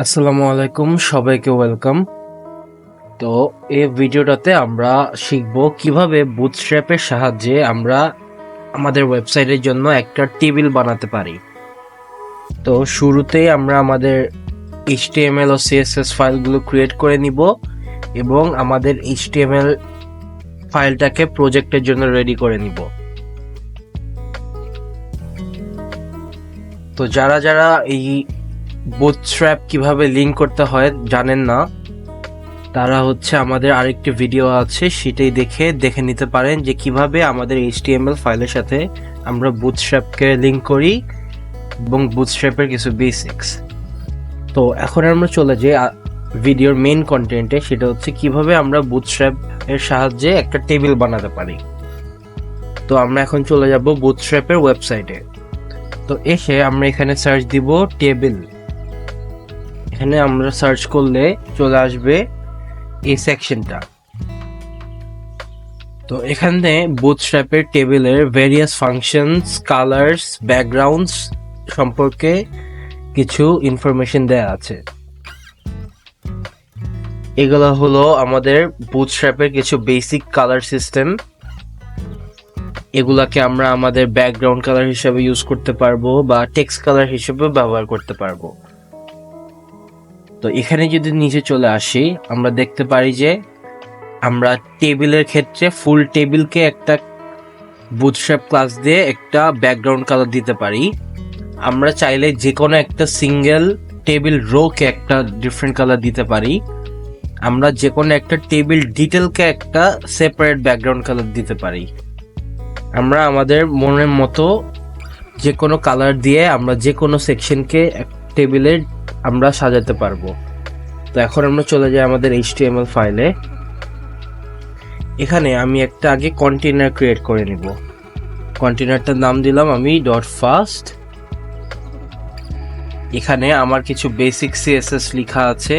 আসসালামু আলাইকুম, সবাইকে ওয়েলকাম। তো এই ভিডিওটাতে আমরা শিখব কিভাবে বুটস্ট্র্যাপের সাহায্যে আমরা আমাদের ওয়েবসাইটের জন্য একটা টেবিল বানাতে পারি। তো শুরুতেই আমরা আমাদের HTML ও CSS ফাইলগুলো ক্রিয়েট করে নিব এবং আমাদের HTML ফাইলটাকে প্রজেক্টের জন্য রেডি করে নিব। তো যারা যারা এই বুটস্ট্র্যাপ কিভাবে লিংক করতে হয় জানেন না, তারা আমাদের আরেকটি ভিডিও আছে, সেটাই দেখে নিতে পারেন যে কিভাবে আমাদের HTML ফাইলের সাথে আমরা বুটস্ট্র্যাপকে লিংক করি এবং বুটস্ট্র্যাপের কিছু বেসিক্স। তো এখন আমরা চলে যাই ভিডিওর মেইন কন্টেন্টে, সেটা হচ্ছে কিভাবে আমরা বুটস্ট্র্যাপ এর সাহায্যে একটা টেবিল বানাতে পারি। তো আমরা এখন চলে যাব বুটস্ট্র্যাপের ওয়েবসাইটে। তো এসে আমরা এখানে সার্চ দিব টেবিল। এখানে আমরা সার্চ করলে চলে আসবে এই সেকশনটা। তো এখানে বুটস্ট্র্যাপের টেবিলের ভেরিয়াস ফাংশনস, কালার্স, ব্যাকগ্রাউন্ডস সম্পর্কে কিছু ইনফরমেশন দেয়া আছে। এগুলো হলো আমাদের বুটস্ট্র্যাপের কিছু বেসিক কালার সিস্টেম। এগুলাকে আমরা আমাদের ব্যাকগ্রাউন্ড কালার হিসেবে ইউজ করতে পারবো বা টেক্সট কালার হিসেবে ব্যবহার করতে পারবো। তো এখানে যদি নিচে চলে আসি, আমরা দেখতে পারি যে আমরা টেবিলের ক্ষেত্রে ফুল টেবিলকে একটা বুটস্ট্র্যাপ ক্লাস দিয়ে একটা ব্যাকগ্রাউন্ড কালার দিতে পারি। আমরা চাইলে যে কোনো একটা সিঙ্গেল টেবিল রোকে একটা ডিফারেন্ট কালার দিতে পারি। আমরা যে কোনো একটা টেবিল ডিটেলকে একটা সেপারেট ব্যাকগ্রাউন্ড কালার দিতে পারি। আমরা আমাদের মনের মতো যে কোনো কালার দিয়ে আমরা যে কোনো সেকশনকে টেবিলের আমরা সাজাতে পারবো। তো এখন আমরা চলে যাই আমাদের HTML ফাইলে। এখানে আমি একটা আগে কন্টেনার ক্রিয়েট করে নিব। কন্টেনারটার নাম দিলাম আমি .ফার্স্ট। এখানে আমার কিছু বেসিক CSS লেখা আছে।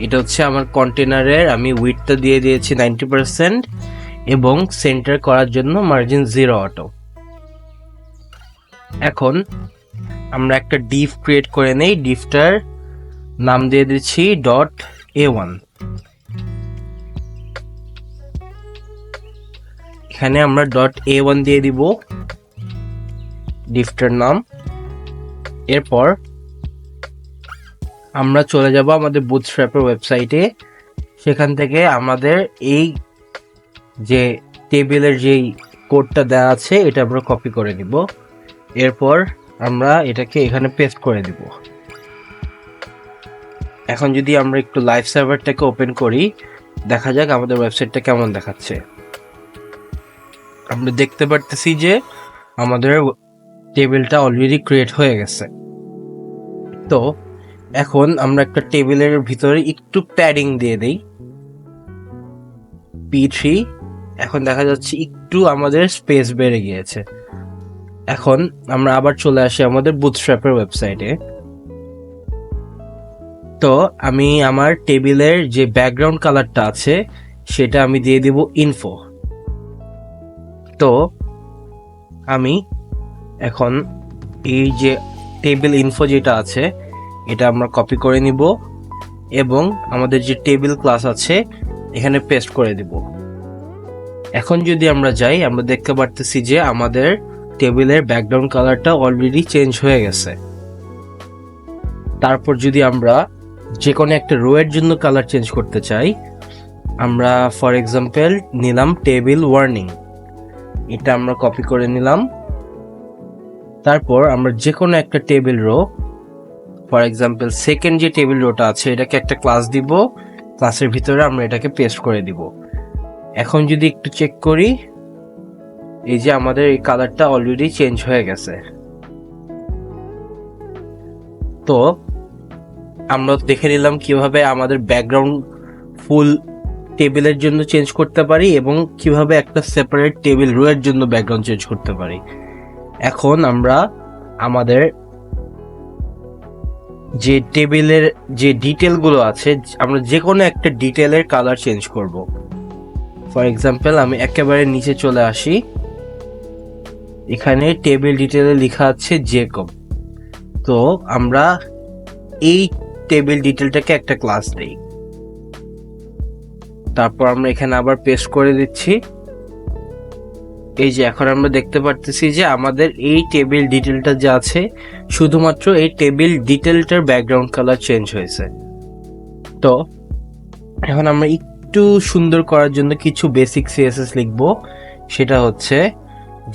এটা হচ্ছে আমার কন্টেনারের, আমি উইডথটা দিয়ে দিয়েছি 90% এবং সেন্টার করার জন্য মার্জিন 0 অটো। এখন আমরা একটা ডিভ ক্রিয়েট করে নেই। ডিভটার নাম দিয়ে দিচ্ছি .a1। এখানে আমরা .a1 দিয়ে দিব ডিভটার নাম। এরপর আমরা চলে যাব আমাদের বুটস্ট্র্যাপের ওয়েবসাইটে। সেখান থেকে আমাদের এই যে টেবিলের যেই কোডটা দেওয়া আছে এটা আমরা কপি করে নিব। এরপর আমরা এটাকে এখানে পেস্ট করে দিব। এখন যদি আমরা একটু লাইভ সার্ভারটাকে ওপেন করি, দেখা যাক আমাদের ওয়েবসাইটটা কেমন দেখাচ্ছে। আমরা দেখতে পারতেছি যে আমাদের টেবিলটা অলরেডি ক্রিয়েট হয়ে গেছে। তো এখন আমরা একটা টেবিলের ভিতরে একটু প্যাডিং দিয়ে দেই, P3। এখন দেখা যাচ্ছে একটু আমাদের স্পেস বেড়ে গিয়েছে। এখন আমরা আবার চলে আসি আমাদের বুটস্ট্র্যাপের ওয়েবসাইটে। তো আমি আমার টেবিলের যে ব্যাকগ্রাউন্ড কালারটা আছে সেটা আমি দিয়ে দিব ইনফো। তো আমি এখন এই যে টেবিল ইনফো যেটা আছে এটা আমরা কপি করে নিব এবং আমাদের যে টেবিল ক্লাস আছে এখানে পেস্ট করে দিব। এখন যদি আমরা যাই, আমরা দেখতে পারতেছি যে আমাদের টেবিলের ব্যাকগ্রাউন্ড কালারটা অলরেডি চেঞ্জ হয়ে গেছে। তারপর যদি আমরা যে কোনো একটা রো এর জন্য কালার চেঞ্জ করতে চাই, আমরা ফর এক্সাম্পল নিলাম টেবিল ওয়ার্নিং, এটা আমরা কপি করে নিলাম। তারপর আমরা যে কোনো একটা table row, for example second যে টেবিল রোটা আছে এটাকে একটা ক্লাস দিব, ক্লাসের ভিতরে আমরা এটাকে পেস্ট করে দিব। এখন যদি একটু চেক করি, এই যে আমাদের এই কালারটা অলরেডি চেঞ্জ হয়ে গেছে। তো আমরা দেখে নিলাম কিভাবে আমাদের ব্যাকগ্রাউন্ড ফুল টেবিলের জন্য চেঞ্জ করতে পারি এবং কিভাবে একটা সেপারেট টেবিল রো এর জন্য ব্যাকগ্রাউন্ড চেঞ্জ করতে পারি। এখন আমরা আমাদের যে টেবিলের যে ডিটেলগুলো আছে, আমরা যে কোনো একটা ডিটেলের কালার চেঞ্জ করব। ফর এক্সাম্পল আমি একেবারে নিচে চলে আসি, এখানে টেবিল ডিটেলে লেখা আছে জেকব। তো আমরা এই টেবিল ডিটেলটাকে একটা ক্লাস দেই। তারপর আমরা এখানে আবার পেস্ট করে দিচ্ছি। এই যে এখন আমরা দেখতে পারতেছি যে আমাদের এই টেবিল ডিটেলটা যে আছে, শুধুমাত্র এই টেবিল ডিটেলটার ব্যাকগ্রাউন্ড কালার চেঞ্জ হয়েছে। তো এখন আমরা একটু সুন্দর করার জন্য কিছু বেসিক সিএসএস লিখব। সেটা হচ্ছে,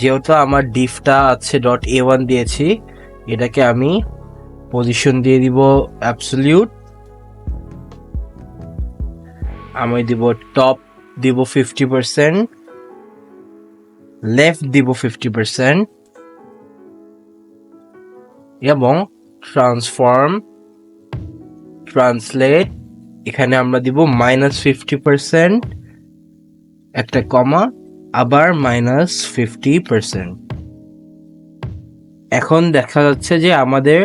যেহেতু আমার ডিফটা আছে .a1 দিয়েছি, এটাকে আমি পজিশন দিয়ে দিব অ্যাবসলিউট। আমি দিব টপ দিব 50%, লেফট দিব 50% এবং ট্রান্সফর্ম ট্রান্সলেট এখানে আমরা দিব -50%, একটা কমা, আবার -50%। এখন দেখা যাচ্ছে যে আমাদের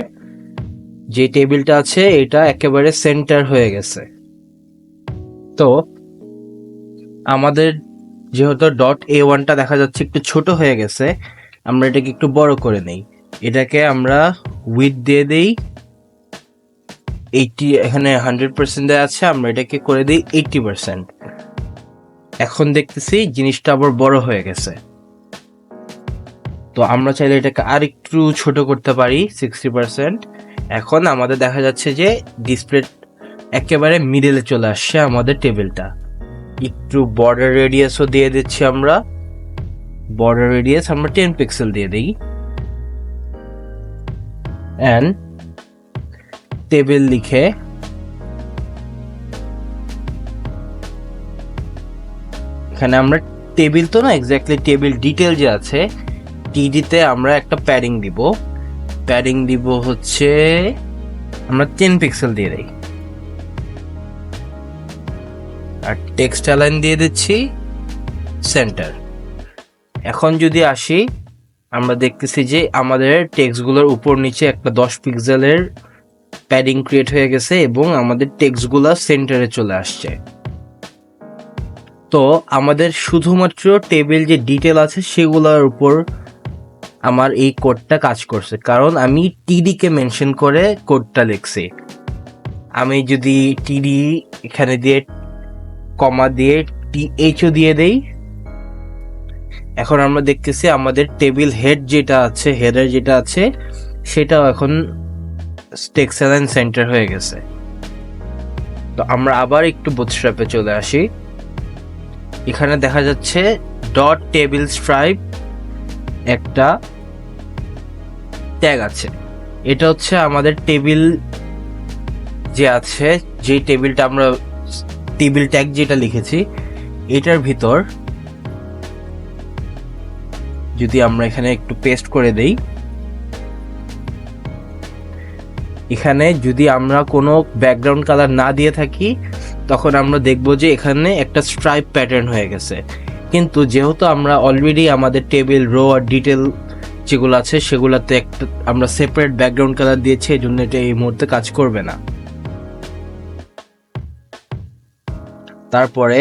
যে টেবিলটা আছে এটা একেবারে সেন্টার হয়ে গেছে। তো আমাদের যেহেতু .a1টা দেখা যাচ্ছে একটু ছোট হয়ে গেছে, আমরা এটাকে একটু বড় করে নেই। এটাকে আমরা উইডথ দিয়ে দেই 80, এখানে 100% দেওয়া আছে, আমরা এটাকে করে দিই 80%। এখন দেখতেছি জিনিসটা আবার বড় হয়ে গেছে। তো আমরা চাইলে এটাকে আর একটু ছোট করতে পারি 60%। এখন আমাদের দেখা যাচ্ছে যে ডিসপ্লে একেবারে মিডলে চলে আসছে আমাদের টেবিলটা। একটু বর্ডার রেডিয়াসও দিয়ে দিচ্ছি আমরা। বর্ডার রেডিয়াস আমরা 10 পিক্সেল দিয়ে দিই। অ্যান্ড টেবিল লিখে এখানে আমরা টেবিল তো না, এক্স্যাক্টলি টেবিল ডিটেল যে আছে টিডিতে আমরা একটা প্যাডিং দিব। প্যাডিং দিব হচ্ছে আমরা 10 পিক্সেল দিয়ে দিই। আর টেক্সট অ্যালাইন দিয়ে দিচ্ছি সেন্টার। এখন যদি আসি, আমরা দেখতেছি যে আমাদের টেক্সটগুলোর উপর নিচে একটা 10 পিক্সেলের প্যাডিং ক্রিয়েট হয়ে গেছে এবং আমাদের টেক্সটগুলো সেন্টারে চলে আসছে। তো আমাদের শুধুমাত্র টেবিল যে ডিটেল আছে সেগুলোর উপর আমার এই কোডটা কাজ করছে, কারণ আমি টিডিকে মেনশন করে কোডটা লিখছি। আমি যদি টিডি এখানে দিয়ে কমা দিয়ে টিএইচও দিয়ে দেই, এখন আমরা দেখতেছি আমাদের টেবিল হেড যেটা আছে, হেডার যেটা আছে, সেটাও এখন টেক্সট অ্যালাইন সেন্টার হয়ে গেছে। তো আমরা আবার একটু বুটস্ট্র্যাপে চলে আসি। এখানে দেখা যাচ্ছে ডট টেবিল স্ট্রাইপ একটা ট্যাগ আছে। এটা হচ্ছে আমাদের টেবিল যে আছে, যে টেবিলটা আমরা টেবিল ট্যাগ যেটা লিখেছি এটার ভিতর যদি আমরা এখানে একটু পেস্ট করে দেই, এখানে যদি আমরা কোনো ব্যাকগ্রাউন্ড কালার না দিয়ে থাকি তখন আমরা দেখব যে এখানে একটা স্ট্রাইপ প্যাটার্ন হয়ে গেছে। কিন্তু যেহেতু আমরা অলরেডি আমাদের টেবিল রো আর ডিটেল যেগুলো আছে সেগুলোতে একটা আমরা সেপারেট ব্যাকগ্রাউন্ড কালার দিয়েছি, এই জন্য এটা এই মুহূর্তে কাজ করবে না। তারপরে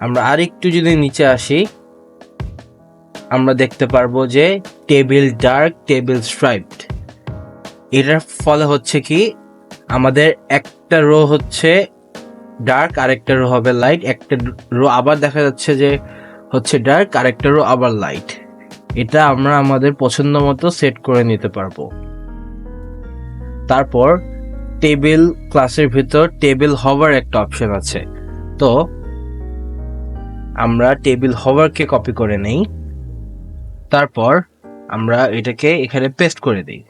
আমরা আরেকটু যদি নিচে আসি, আমরা দেখতে পারবো যে টেবিল ডার্ক, টেবিল স্ট্রাইপড। এটার ফলে হচ্ছে কি, আমাদের একটা রো হচ্ছে ডার্ক, আরেকটা রো হবে লাইট, একটা রো আবার দেখা যাচ্ছে যে হচ্ছে ডার্ক, আরেকটা রো আবার লাইট। এটা আমরা আমাদের পছন্দ মতো সেট করে নিতে পারবো। তারপর টেবিল ক্লাসের ভিতর টেবিল হভার একটা অপশন আছে। তো আমরা টেবিল হভারকে কপি করে নেই, তারপর আমরা এটাকে এখানে পেস্ট করে দিই।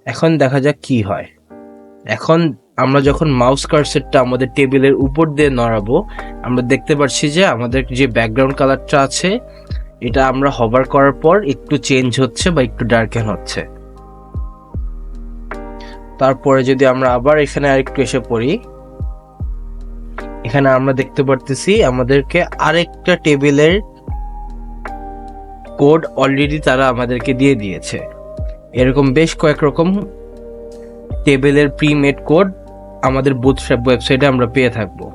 এখন দেখা যাক কি হয়। এখন আমরা যখন মাউস কার্সারটা আমাদের টেবিলের উপর দিয়ে নড়াবো, আমরা দেখতে পাচ্ছি যে আমাদের যে ব্যাকগ্রাউন্ড কালারটা আছে এটা আমরা হভার করার পর একটু চেঞ্জ হচ্ছে বা একটু ডার্কেন হচ্ছে। তারপরে যদি আমরা আবার এখানে আরেকটু এসে পড়ি, এখানে আমরা দেখতে পারতেছি আমাদেরকে আরেকটা টেবিলের কোড অলরেডি তারা আমাদেরকে দিয়ে দিয়েছে। এরকম বেশ কয়েক রকম টেবিলের প্রিমেড কোড আমাদের বুটস্ট্র্যাপ ওয়েবসাইটে আমরা পেয়ে থাকবো।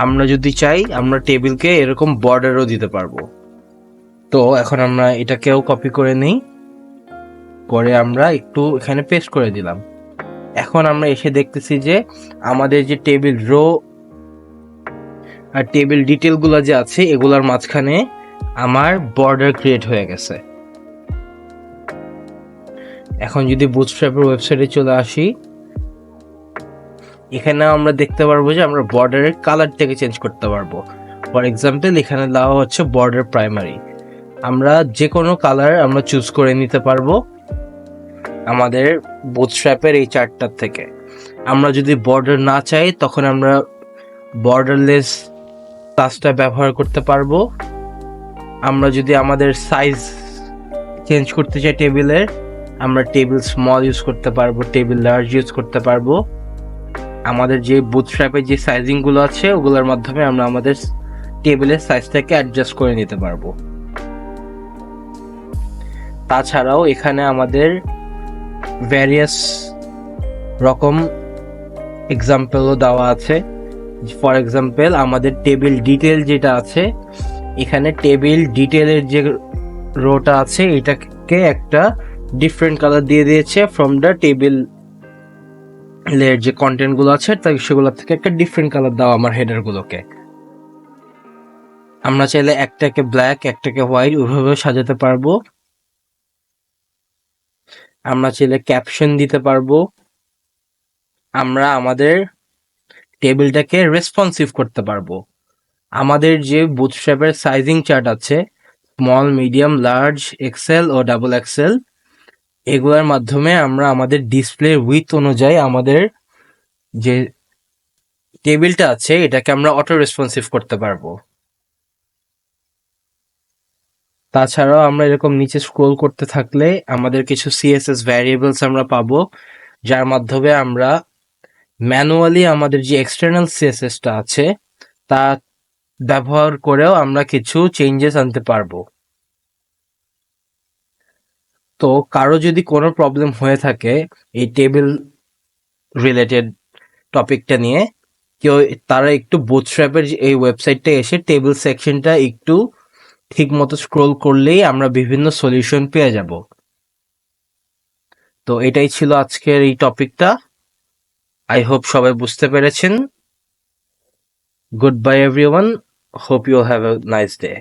আমরা যদি চাই আমরা টেবিলকে এরকম বর্ডারও দিতে পারবো। তো এখন আমরা এটাকেও কপি করে নিই। করে আমরা একটু এখানে পেস্ট করে দিলাম। এখন আমরা এসে দেখতেছি যে আমাদের যে টেবিল রো আর টেবিল ডিটেল গুলো যে আছে এগুলার মাঝখানে আমার বর্ডার ক্রিয়েট হয়ে গেছে। এখন যদি বুটস্ট্র্যাপের ওয়েবসাইটে চলে আসি, এখানে আমরা দেখতে পারবো যে আমরা বর্ডারের কালারটাকে চেঞ্জ করতে পারবো। ফর এক্সাম্পল এখানে দেওয়া হচ্ছে বর্ডার প্রাইমারি, আমরা যে কোনো কালার আমরা চুজ করে নিতে পারবো আমাদের বুটস্ট্র্যাপের এই চার্টটার থেকে। আমরা যদি বর্ডার না চাই তখন আমরা বর্ডারলেস ক্লাসটা ব্যবহার করতে পারবো। আমরা যদি আমাদের সাইজ চেঞ্জ করতে চাই টেবিলের, আমরা টেবিল স্মল ইউজ করতে পারবো, টেবিল লার্জ ইউজ করতে পারবো। আমাদের যে বুটস্ট্র্যাপের যে সাইজিং গুলো আছে ওগুলোর মাধ্যমে আমরা আমাদের টেবিলের সাইজটাকে অ্যাডজাস্ট করে নিতে পারবো। তাছাড়াও এখানে আমাদের ভ্যারিয়াস রকম এক্সাম্পলও দেওয়া আছে। ফর এক্সাম্পল আমাদের টেবিল ডিটেল যেটা আছে, এখানে টেবিল ডিটেলের যে রোটা আছে এটাকে একটা ডিফারেন্ট কালার দিয়ে দিয়েছে ফ্রম দ্য টেবিল এর যে কন্টেন্ট গুলো আছে তাই সেগুলো থেকে একটা ডিফারেন্ট কালার দাও আমার হেডার গুলোকে। আমরা চাইলে একটাকে ব্ল্যাক একটাকে হোয়াইট ওইভাবে সাজাতে পারবো। আমরা চাইলে ক্যাপশন দিতে পারবো। আমরা আমাদের টেবিলটাকে রেসপন্সিভ করতে পারবো। আমাদের যে বুটস্ট্র্যাপের সাইজিং চার্ট আছে, small, medium, large, Excel O double XL, এগুলোর মাধ্যমে আমরা আমাদের ডিসপ্লে উইথ অনুযায়ী আমাদের যে টেবিলটা আছে এটাকে আমরা অটো রেসপন্সিভ করতে পারবো। তাছাড়াও আমরা এরকম নিচে স্ক্রোল করতে থাকলে আমাদের কিছু সিএসএস ভ্যারিয়েবলস আমরা পাবো, যার মাধ্যমে আমরা ম্যানুয়ালি আমাদের যে এক্সটার্নাল সিএসএসটা আছে তা ব্যবহার করেও আমরা কিছু চেঞ্জেস আনতে পারবো। তো কারো যদি কোনো প্রবলেম হয়ে থাকে এই টেবিল রিলেটেড টপিকটা নিয়ে, কেউ তারা একটু বুটস্ট্র্যাপের এই ওয়েবসাইটটা এসে টেবিল সেকশনটা একটু ঠিক মতো স্ক্রোল করলেই আমরা বিভিন্ন সলিউশন পেয়ে যাব। তো এটাই ছিল আজকের এই টপিকটা। আই হোপ সবাই বুঝতে পেরেছেন। Goodbye everyone, hope you have a nice day.